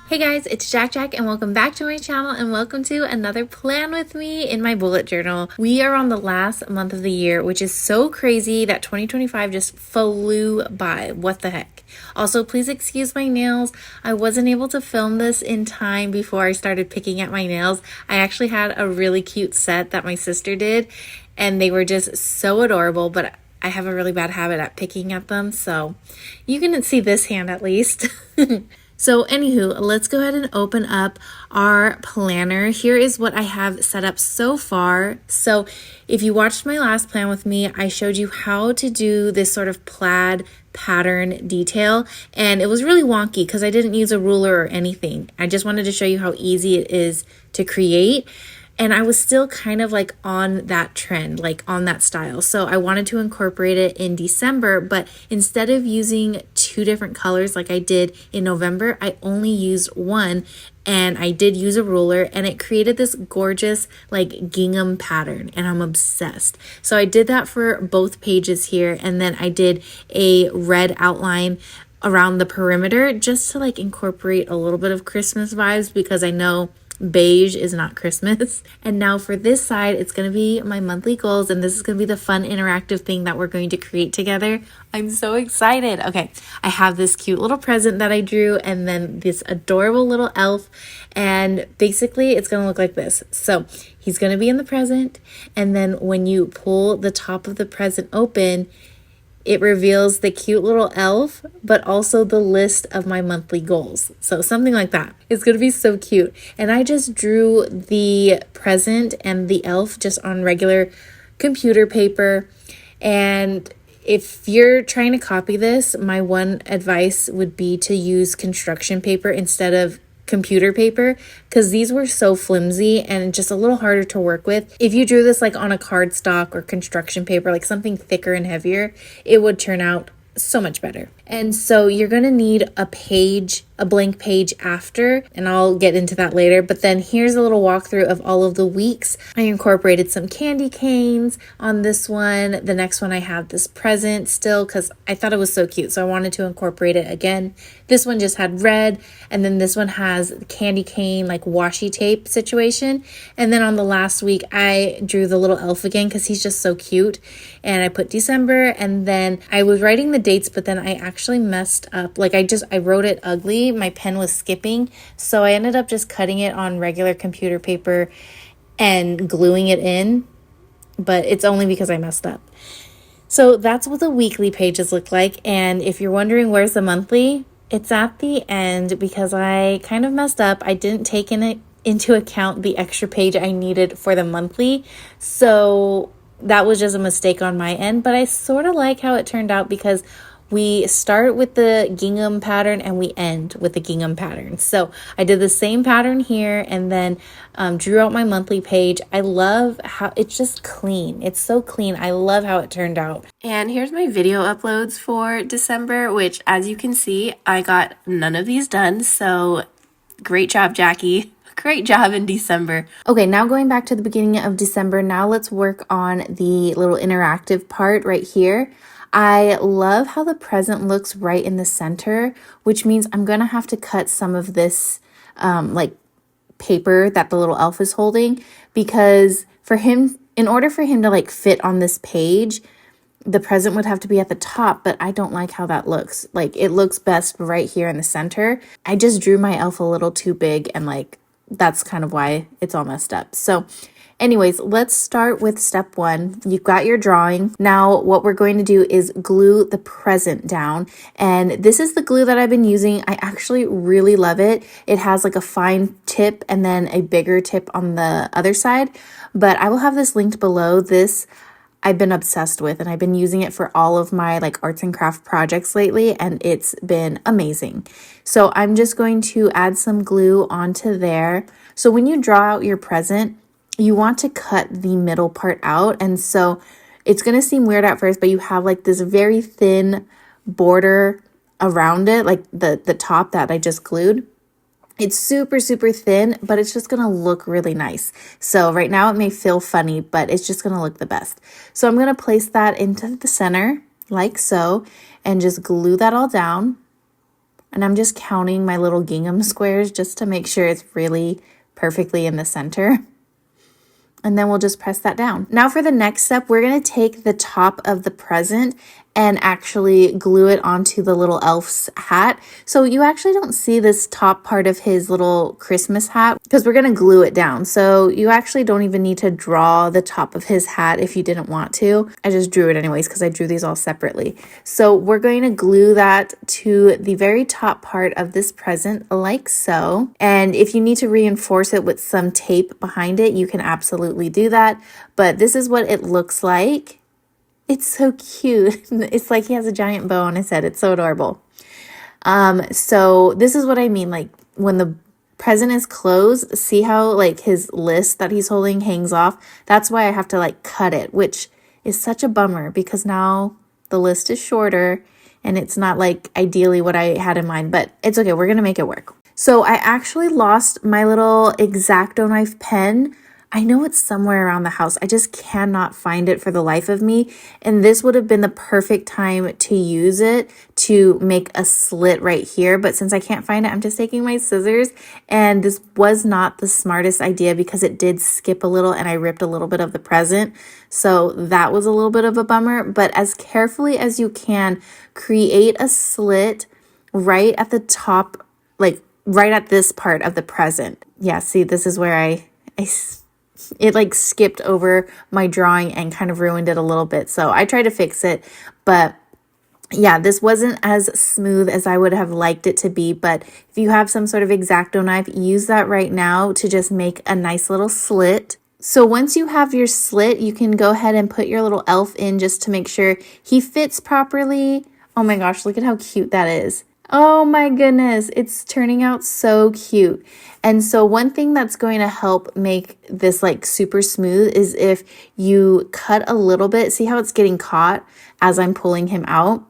Hey guys, it's JaaackJack and welcome back to my channel and welcome to another plan with me in my bullet journal. We are on the last month of the year, which is so crazy that 2025 just flew by. What the heck? Also, please excuse my nails. I wasn't able to film this in time before I started picking at my nails. I actually had a really cute set that my sister did and they were just so adorable, but I have a really bad habit at picking at them, so you can see this hand at least. So anywho, let's go ahead and open up our planner. Here is what I have set up so far. So if you watched my last plan with me, I showed you how to do this sort of plaid pattern detail, and it was really wonky because I didn't use a ruler or anything. I just wanted to show you how easy it is to create. And I was still kind of like on that trend, like on that style. So I wanted to incorporate it in December, but instead of using two different colors like I did in November, I only used one, and I did use a ruler, and it created this gorgeous like gingham pattern, and I'm obsessed. So I did that for both pages here, and then I did a red outline around the perimeter just to like incorporate a little bit of Christmas vibes, because I know beige is not Christmas. And now for this side, it's going to be my monthly goals, and this is going to be the fun interactive thing that we're going to create together. I'm so excited. Okay, I have this cute little present that I drew, and then this adorable little elf, and basically it's going to look like this. So he's going to be in the present, and then when you pull the top of the present open, it reveals the cute little elf, but also the list of my monthly goals. So something like that. It's going to be so cute. And I just drew the present and the elf just on regular computer paper. And if you're trying to copy this, my one advice would be to use construction paper instead of computer paper, because these were so flimsy and just a little harder to work with. If you drew this like on a cardstock or construction paper, like something thicker and heavier, it would turn out so much better. And so you're going to need a page, a blank page after, and I'll get into that later. But then here's a little walkthrough of all of the weeks. I incorporated some candy canes on this one. The next one I have this present still because I thought it was so cute, so I wanted to incorporate it again. This one just had red, and then this one has candy cane like washi tape situation. And then on the last week I drew the little elf again because he's just so cute, and I put December. And then I was writing the dates, but then I actually messed up. Like I wrote it ugly. My pen was skipping, so I ended up just cutting it on regular computer paper and gluing it in, but it's only because I messed up. So that's what the weekly pages look like. And if you're wondering where's the monthly, it's at the end because I kind of messed up. I didn't take into account the extra page I needed for the monthly. So that was just a mistake on my end, but I sort of like how it turned out because we start with the gingham pattern and we end with the gingham pattern. So I did the same pattern here and then drew out my monthly page. I love how it's just clean. It's so clean. I love how it turned out. And here's my video uploads for December, which as you can see, I got none of these done. So great job, Jackie. Great job in December. Okay, now going back to the beginning of December, now let's work on the little interactive part right here. I love how the present looks right in the center, which means I'm going to have to cut some of this like paper that the little elf is holding, because for him, in order for him to like fit on this page, the present would have to be at the top, but I don't like how that looks. Like it looks best right here in the center. I just drew my elf a little too big, and like that's kind of why it's all messed up. So anyways, let's start with step one. You've got your drawing. Now what we're going to do is glue the present down. And this is the glue that I've been using. I actually really love it. It has like a fine tip and then a bigger tip on the other side. But I will have this linked below. This I've been obsessed with, and I've been using it for all of my like arts and craft projects lately, and it's been amazing. So I'm just going to add some glue onto there. So when you draw out your present, you want to cut the middle part out. And so it's going to seem weird at first, but you have like this very thin border around it, like the top that I just glued. It's super, super thin, but it's just going to look really nice. So right now it may feel funny, but it's just going to look the best. So I'm going to place that into the center like so, and just glue that all down. And I'm just counting my little gingham squares just to make sure it's really perfectly in the center. And then we'll just press that down. Now for the next step, we're gonna take the top of the present and actually glue it onto the little elf's hat. So you actually don't see this top part of his little Christmas hat because we're gonna glue it down. So you actually don't even need to draw the top of his hat if you didn't want to. I just drew it anyways because I drew these all separately. So we're going to glue that to the very top part of this present like so. And if you need to reinforce it with some tape behind it, you can absolutely do that. But this is what it looks like. It's so cute. It's like he has a giant bow on his head. It's so adorable. So this is what I mean. Like when the present is closed, see how like his list that he's holding hangs off? That's why I have to like cut it, which is such a bummer because now the list is shorter and it's not like ideally what I had in mind, but it's okay. We're going to make it work. So I actually lost my little X-Acto knife pen. I know it's somewhere around the house. I just cannot find it for the life of me. And this would have been the perfect time to use it to make a slit right here. But since I can't find it, I'm just taking my scissors. And this was not the smartest idea because it did skip a little and I ripped a little bit of the present. So that was a little bit of a bummer. But as carefully as you can, create a slit right at the top, like right at this part of the present. Yeah, see, this is where it like skipped over my drawing and kind of ruined it a little bit. So I tried to fix it, but yeah, this wasn't as smooth as I would have liked it to be. But if you have some sort of X-Acto knife, use that right now to just make a nice little slit. So once you have your slit, you can go ahead and put your little elf in just to make sure he fits properly. Oh my gosh, look at how cute that is. Oh my goodness, it's turning out so cute. And so one thing that's going to help make this like super smooth is if you cut a little bit. See how it's getting caught as I'm pulling him out?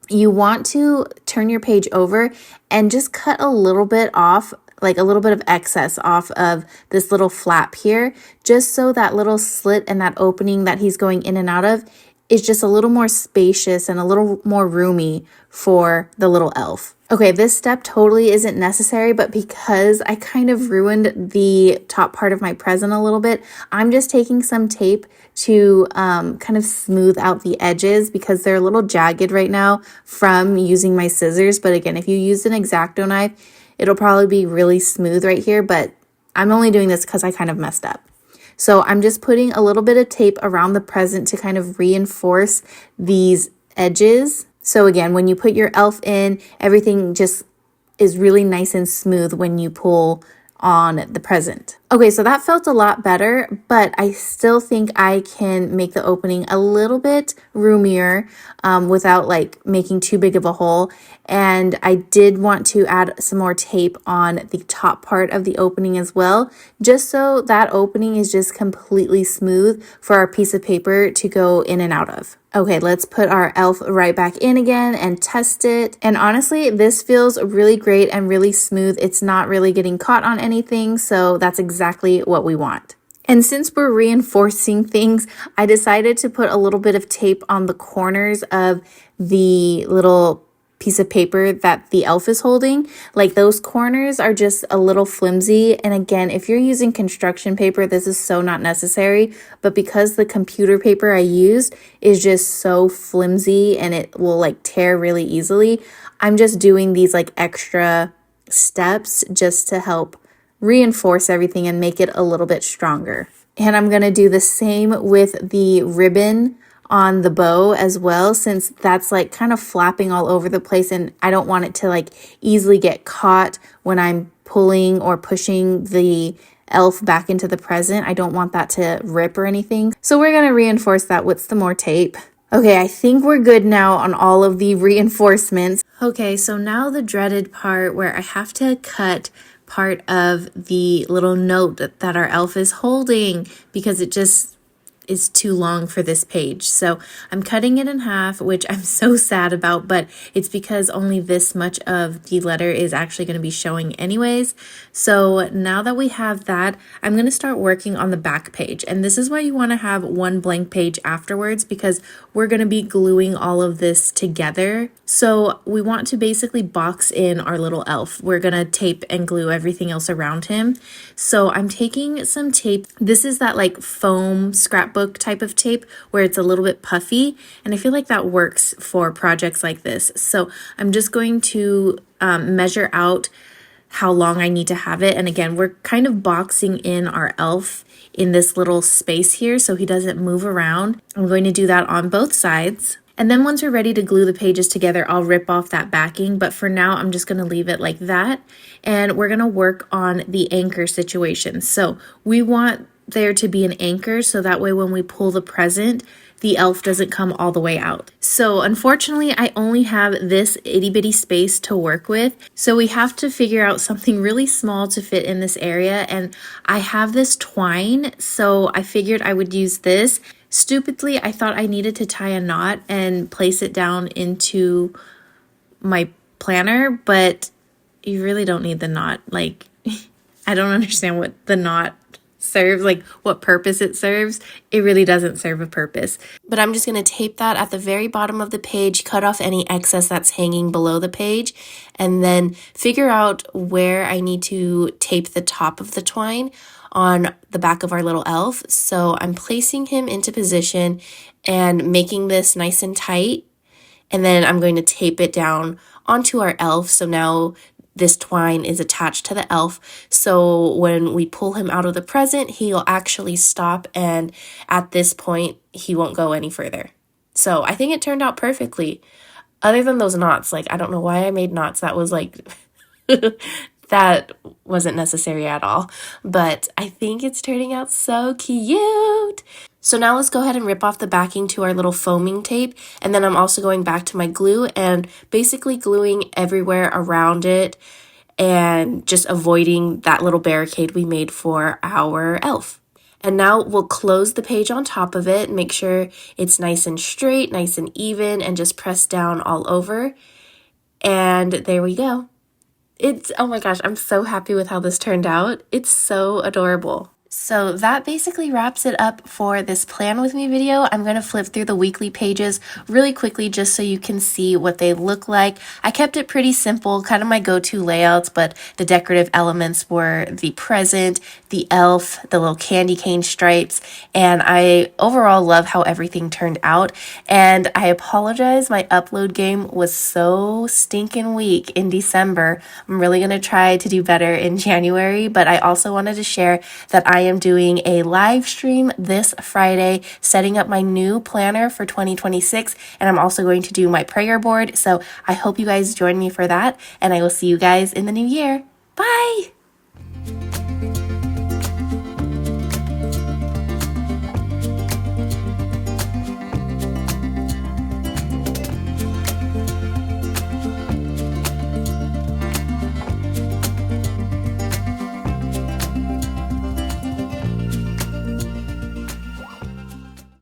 You want to turn your page over and just cut a little bit off, like a little bit of excess off of this little flap here, just so that little slit and that opening that he's going in and out of is just a little more spacious and a little more roomy for the little elf. Okay, this step totally isn't necessary, but because I kind of ruined the top part of my present a little bit, I'm just taking some tape to kind of smooth out the edges because they're a little jagged right now from using my scissors. But again, if you use an X-Acto knife, it'll probably be really smooth right here, but I'm only doing this because I kind of messed up. So I'm just putting a little bit of tape around the present to kind of reinforce these edges. So again, when you put your elf in, everything just is really nice and smooth when you pull on the present. Okay, so that felt a lot better, but I still think I can make the opening a little bit roomier without like making too big of a hole. And I did want to add some more tape on the top part of the opening as well, just so that opening is just completely smooth for our piece of paper to go in and out of. Okay, let's put our elf right back in again and test it. And honestly, this feels really great and really smooth. It's not really getting caught on anything, so that's exactly what we want. And since we're reinforcing things, I decided to put a little bit of tape on the corners of the little piece of paper that the elf is holding. Like those corners are just a little flimsy. And again, if you're using construction paper, this is so not necessary. But because the computer paper I used is just so flimsy and it will like tear really easily, I'm just doing these like extra steps just to help reinforce everything and make it a little bit stronger. And I'm going to do the same with the ribbon on the bow as well, since that's like kind of flapping all over the place and I don't want it to like easily get caught when I'm pulling or pushing the elf back into the present. I don't want that to rip or anything. So we're going to reinforce that with some more tape. Okay, I think we're good now on all of the reinforcements. Okay, so now the dreaded part where I have to cut part of the little note that our elf is holding because it just is too long for this page. So I'm cutting it in half, which I'm so sad about, but it's because only this much of the letter is actually going to be showing anyways. So now that we have that, I'm going to start working on the back page. And this is why you want to have one blank page afterwards, because we're going to be gluing all of this together. So we want to basically box in our little elf. We're going to tape and glue everything else around him. So I'm taking some tape. This is that like foam scrapbook type of tape where it's a little bit puffy, and I feel like that works for projects like this. So I'm just going to measure out how long I need to have it. And again, we're kind of boxing in our elf in this little space here so he doesn't move around. I'm going to do that on both sides. And then once we're ready to glue the pages together, I'll rip off that backing. But for now, I'm just going to leave it like that. And we're going to work on the anchor situation. So we want there to be an anchor so that way when we pull the present, the elf doesn't come all the way out. So unfortunately, I only have this itty bitty space to work with. So we have to figure out something really small to fit in this area. And I have this twine, so I figured I would use this. Stupidly, I thought I needed to tie a knot and place it down into my planner, but you really don't need the knot. Like, I don't understand what the knot serves, like what purpose it serves. It really doesn't serve a purpose. But I'm just going to tape that at the very bottom of the page, cut off any excess that's hanging below the page, and then figure out where I need to tape the top of the twine on the back of our little elf. So I'm placing him into position and making this nice and tight. And then I'm going to tape it down onto our elf. So now this twine is attached to the elf. So when we pull him out of the present, he'll actually stop. And at this point, he won't go any further. So I think it turned out perfectly. Other than those knots, like, I don't know why I made knots. That was like... that wasn't necessary at all, but I think it's turning out so cute. So now let's go ahead and rip off the backing to our little foaming tape, and then I'm also going back to my glue and basically gluing everywhere around it and just avoiding that little barricade we made for our elf. And now we'll close the page on top of it, make sure it's nice and straight, nice and even, and just press down all over. And there we go. Oh my gosh, I'm so happy with how this turned out. It's so adorable. So that basically wraps it up for this plan with me video. I'm going to flip through the weekly pages really quickly just so you can see what they look like. I kept it pretty simple, kind of my go-to layouts, but the decorative elements were the present, the elf, the little candy cane stripes, and I overall love how everything turned out. And I apologize, my upload game was so stinking weak in December. I'm really going to try to do better in January, but I also wanted to share that I am doing a live stream this Friday, setting up my new planner for 2026, and I'm also going to do my prayer board. So I hope you guys join me for that, and I will see you guys in the new year. Bye!